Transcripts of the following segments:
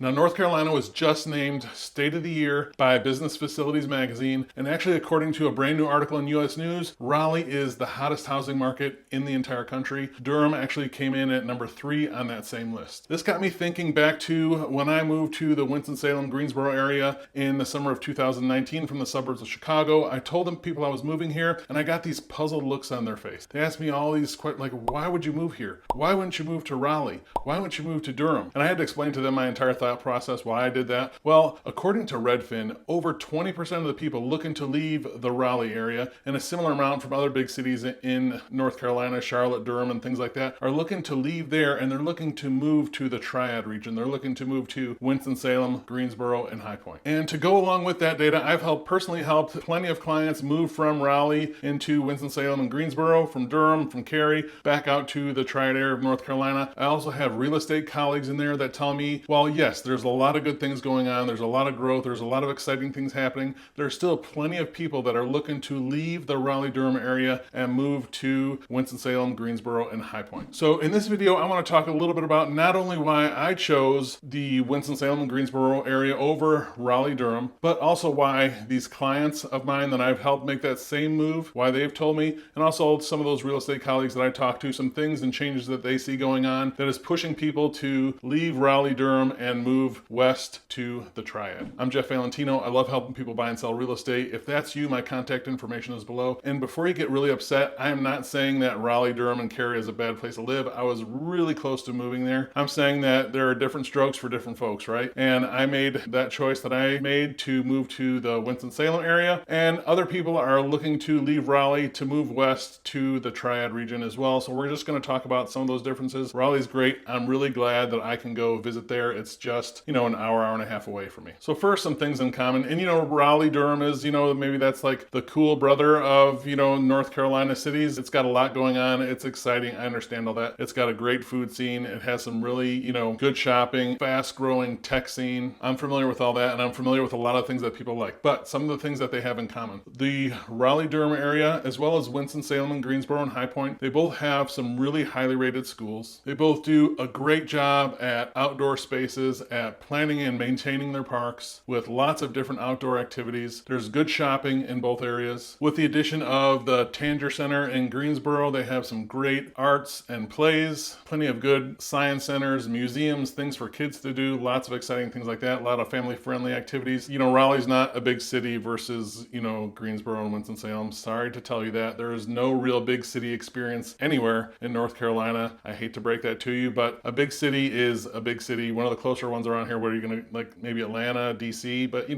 Now, North Carolina was just named State of the Year by Business Facilities Magazine, and actually, according to a brand new article in US News, Raleigh is the hottest housing market in the entire country. Durham actually came in at number 3 on that same list. This got me thinking back to when I moved to the Winston-Salem, Greensboro area in the summer of 2019 from the suburbs of Chicago. I told them people I was moving here, and I got these puzzled looks on their face. They asked me all these questions like, why would you move here? Why wouldn't you move to Raleigh? Why wouldn't you move to Durham? And I had to explain to them my entire thought process why I did that. Well, according to Redfin, over 20% of the people looking to leave the Raleigh area, and a similar amount from other big cities in North Carolina, Charlotte, Durham, and things like that, are looking to leave there, and they're looking to move to the Triad region. They're looking to move to Winston-Salem, Greensboro, and High Point. And to go along with that data, I've personally helped plenty of clients move from Raleigh into Winston-Salem and Greensboro, from Durham, from Cary, back out to the Triad area of North Carolina. I also have real estate colleagues in there that tell me, well, yes, there's a lot of good things going on. There's a lot of growth. There's a lot of exciting things happening. There's still plenty of people that are looking to leave the Raleigh-Durham area and move to Winston-Salem, Greensboro, and High Point. So in this video, I want to talk a little bit about not only why I chose the Winston-Salem and Greensboro area over Raleigh-Durham, but also why these clients of mine that I've helped make that same move, why they've told me, and also some of those real estate colleagues that I talked to, some things and changes that they see going on that is pushing people to leave Raleigh-Durham and move west to the Triad. I'm Jeff Valentino. I love helping people buy and sell real estate. If that's you, my contact information is below. And before you get really upset, I am not saying that Raleigh, Durham, and Cary is a bad place to live. I was really close to moving there. I'm saying that there are different strokes for different folks, right? And I made that choice that I made to move to the Winston-Salem area, and other people are looking to leave Raleigh to move west to the Triad region as well. So we're just going to talk about some of those differences. Raleigh's great. I'm really glad that I can go visit there. It's just, an hour and a half away from me. So first, some things in common. And, Raleigh, Durham is, maybe that's like the cool brother of, North Carolina cities. It's got a lot going on. It's exciting. I understand all that. It's got a great food scene. It has some really, good shopping, fast growing tech scene. I'm familiar with all that, and I'm familiar with a lot of things that people like. But some of the things that they have in common. The Raleigh-Durham area, as well as Winston-Salem and Greensboro and High Point, they both have some really highly rated schools. They both do a great job at outdoor spaces, at planning and maintaining their parks with lots of different outdoor activities. There's good shopping in both areas. With the addition of the Tanger Center in Greensboro, they have some great arts and plays, plenty of good science centers, museums, things for kids to do, lots of exciting things like that, a lot of family-friendly activities. Raleigh's not a big city versus, Greensboro and Winston-Salem. Sorry to tell you that. There is no real big city experience anywhere in North Carolina. I hate to break that to you, but a big city is a big city. One of the closer ones around here, where you're going to, like maybe Atlanta, DC, but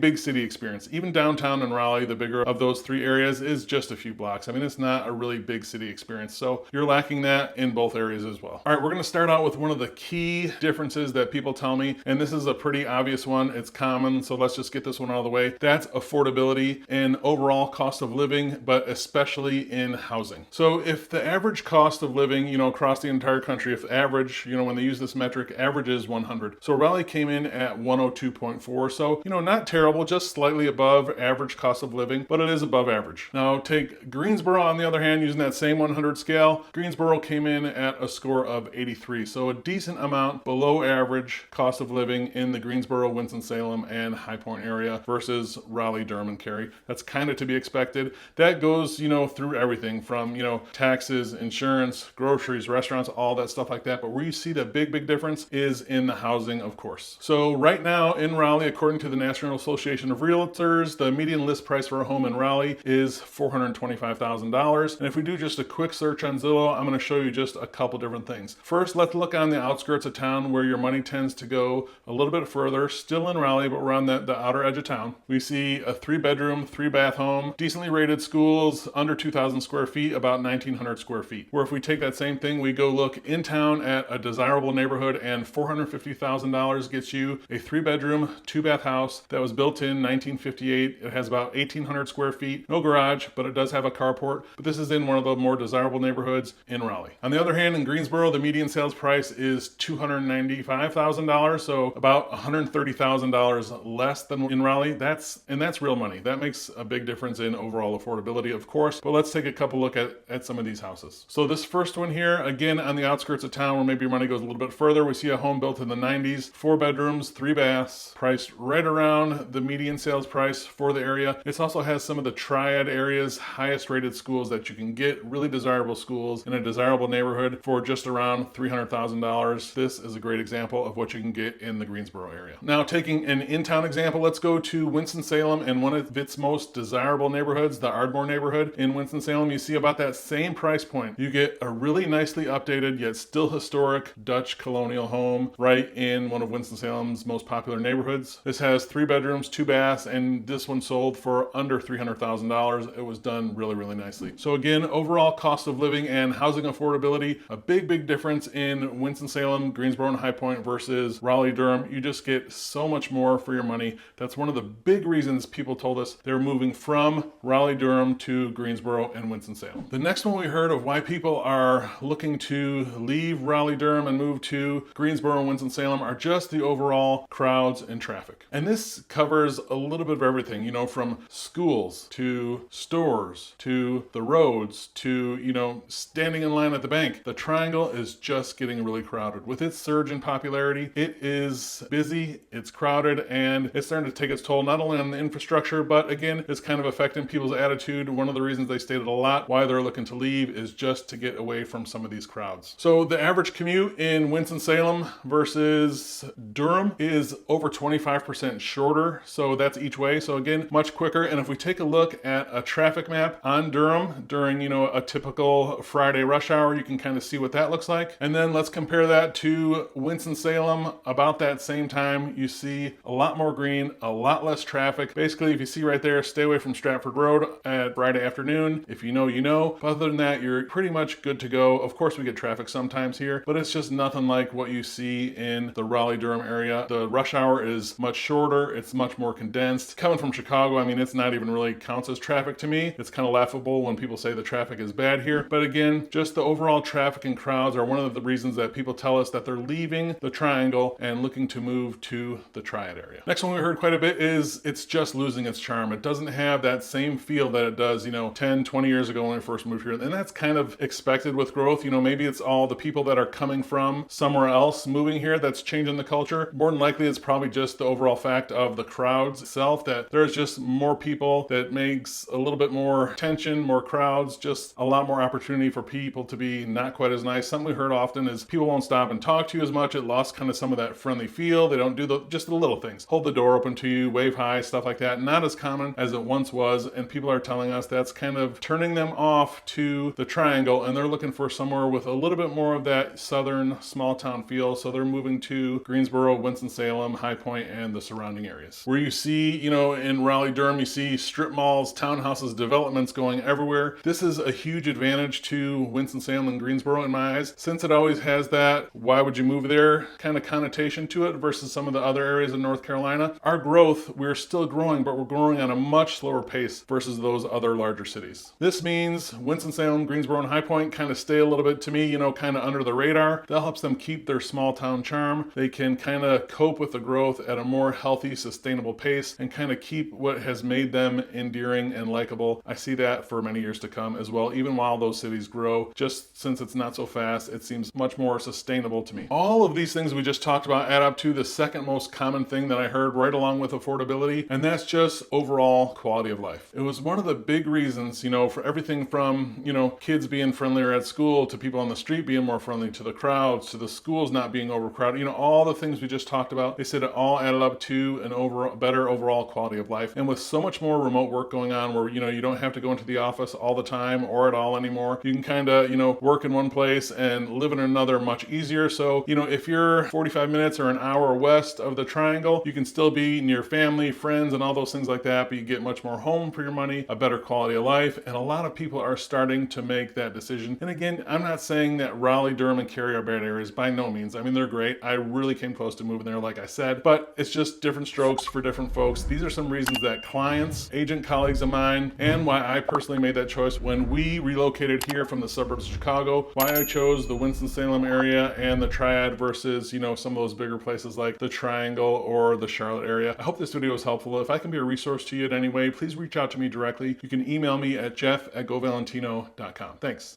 big city experience. Even downtown in Raleigh, the bigger of those three areas, is just a few blocks. I mean, it's not a really big city experience. So you're lacking that in both areas as well. All right, we're going to start out with one of the key differences that people tell me, and this is a pretty obvious one. It's common, so let's just get this one out of the way. That's affordability and overall cost of living, but especially in housing. So if the average cost of living, across the entire country, if average, when they use this metric, average is 100. So Raleigh came in at 102.4. So, not terrible, just slightly above average cost of living, but it is above average. Now take Greensboro on the other hand, using that same 100 scale. Greensboro came in at a score of 83. So a decent amount below average cost of living in the Greensboro, Winston-Salem, and High Point area versus Raleigh, Durham, and Cary. That's kind of to be expected. That goes, through everything from, taxes, insurance, groceries, restaurants, all that stuff like that. But where you see the big difference is in the housing, of course. So right now in Raleigh, according to the National Association of Realtors, the median list price for a home in Raleigh is $425,000. And if we do just a quick search on Zillow, I'm going to show you just a couple different things. First, let's look on the outskirts of town where your money tends to go a little bit further, still in Raleigh, but we're on the outer edge of town. We see a 3-bedroom, 3-bath home, decently rated schools, under 2,000 square feet, about 1,900 square feet. Where if we take that same thing, we go look in town at a desirable neighborhood, and $450,000 gets you a 3-bedroom, 2-bath house that was built in 1958. It has about 1,800 square feet, no garage, but it does have a carport. But this is in one of the more desirable neighborhoods in Raleigh. On the other hand, in Greensboro, the median sales price is $295,000, so about $130,000 less than in Raleigh. That's real money. That makes a big difference in overall affordability, of course. But let's take a couple look at some of these houses. So this first one here, again, on the outskirts of town where maybe your money goes a little bit further, we see a home built in the 90s mid-90s, 4 bedrooms, 3 baths, priced right around the median sales price for the area. It also has some of the Triad area's highest rated schools that you can get, really desirable schools in a desirable neighborhood for just around $300,000. This is a great example of what you can get in the Greensboro area. Now, taking an in-town example, let's go to Winston-Salem and one of its most desirable neighborhoods, the Ardmore neighborhood in Winston-Salem. You see about that same price point. You get a really nicely updated yet still historic Dutch colonial home right in one of Winston-Salem's most popular neighborhoods. This has 3 bedrooms, 2 baths, and this one sold for under $300,000. It was done really, really nicely. So again, overall cost of living and housing affordability, a big difference in Winston-Salem, Greensboro, and High Point versus Raleigh-Durham. You just get so much more for your money. That's one of the big reasons people told us they're moving from Raleigh-Durham to Greensboro and Winston-Salem. The next one we heard of why people are looking to leave Raleigh-Durham and move to Greensboro and Winston-Salem are just the overall crowds and traffic. And this covers a little bit of everything, you know, from schools to stores to the roads to, you know, standing in line at the bank. The Triangle is just getting really crowded. With its surge in popularity, it is busy, it's crowded, and it's starting to take its toll not only on the infrastructure, but again, it's kind of affecting people's attitude. One of the reasons they stated a lot why they're looking to leave is just to get away from some of these crowds. So the average commute in Winston-Salem versus Durham is over 25% shorter. So that's each way. So again, much quicker. And if we take a look at a traffic map on Durham during, you know, a typical Friday rush hour, you can kind of see what that looks like. And then let's compare that to Winston-Salem. About that same time, you see a lot more green, a lot less traffic. Basically, if you see right there, stay away from Stratford Road at Friday afternoon. If you know, you know. But other than that, you're pretty much good to go. Of course, we get traffic sometimes here, but it's just nothing like what you see in the Raleigh-Durham area. The rush hour is much shorter. It's much more condensed. Coming from Chicago, I mean, it's not even really counts as traffic to me. It's kind of laughable when people say the traffic is bad here. But again, just the overall traffic and crowds are one of the reasons that people tell us that they're leaving the Triangle and looking to move to the Triad area. Next one we heard quite a bit is it's just losing its charm. It doesn't have that same feel that it does, you know, 10, 20 years ago when we first moved here. And that's kind of expected with growth. You know, maybe it's all the people that are coming from somewhere else moving here that's changing the culture. More than likely, it's probably just the overall fact of the crowds itself, that there's just more people, that makes a little bit more tension, more crowds, just a lot more opportunity for people to be not quite as nice. Something we heard often is people won't stop and talk to you as much. It lost kind of some of that friendly feel. They don't do just the little things. Hold the door open to you, wave hi, stuff like that. Not as common as it once was. And people are telling us that's kind of turning them off to the Triangle, and they're looking for somewhere with a little bit more of that southern small town feel. So they're moving to Greensboro, Winston-Salem, High Point, and the surrounding areas. Where you see, you know, in Raleigh-Durham, you see strip malls, townhouses, developments going everywhere. This is a huge advantage to Winston-Salem and Greensboro in my eyes, since it always has that why would you move there kind of connotation to it versus some of the other areas in North Carolina. Our growth, we're still growing, but we're growing at a much slower pace versus those other larger cities. This means Winston-Salem, Greensboro, and High Point kind of stay a little bit, to me, you know, kind of under the radar. That helps them keep their small town charm. They can kind of cope with the growth at a more healthy, sustainable pace and kind of keep what has made them endearing and likable. I see that for many years to come as well, even while those cities grow. Just since it's not so fast, it seems much more sustainable to me. All of these things we just talked about add up to the second most common thing that I heard right along with affordability, and that's just overall quality of life. It was one of the big reasons, you know, for everything from, you know, kids being friendlier at school to people on the street being more friendly to the crowds to the schools not being overcrowded, you know, all the things we just talked about. They said it all added up to an better overall quality of life. And with so much more remote work going on where, you know, you don't have to go into the office all the time or at all anymore, you can kind of, you know, work in one place and live in another much easier. So, you know, if you're 45 minutes or an hour west of the Triangle, you can still be near family, friends, and all those things like that, but you get much more home for your money, a better quality of life. And a lot of people are starting to make that decision. And again, I'm not saying that Raleigh, Durham, and Cary are bad areas, by no means. I mean, they're great. I really came close to moving there, like I said, but it's just different strokes for different folks. These are some reasons that clients, agent colleagues of mine, and why I personally made that choice when we relocated here from the suburbs of Chicago, why I chose the Winston-Salem area and the Triad versus, you know, some of those bigger places like the Triangle or the Charlotte area. I hope this video was helpful. If I can be a resource to you in any way, please reach out to me directly. You can email me at jeff@govalentino.com. Thanks.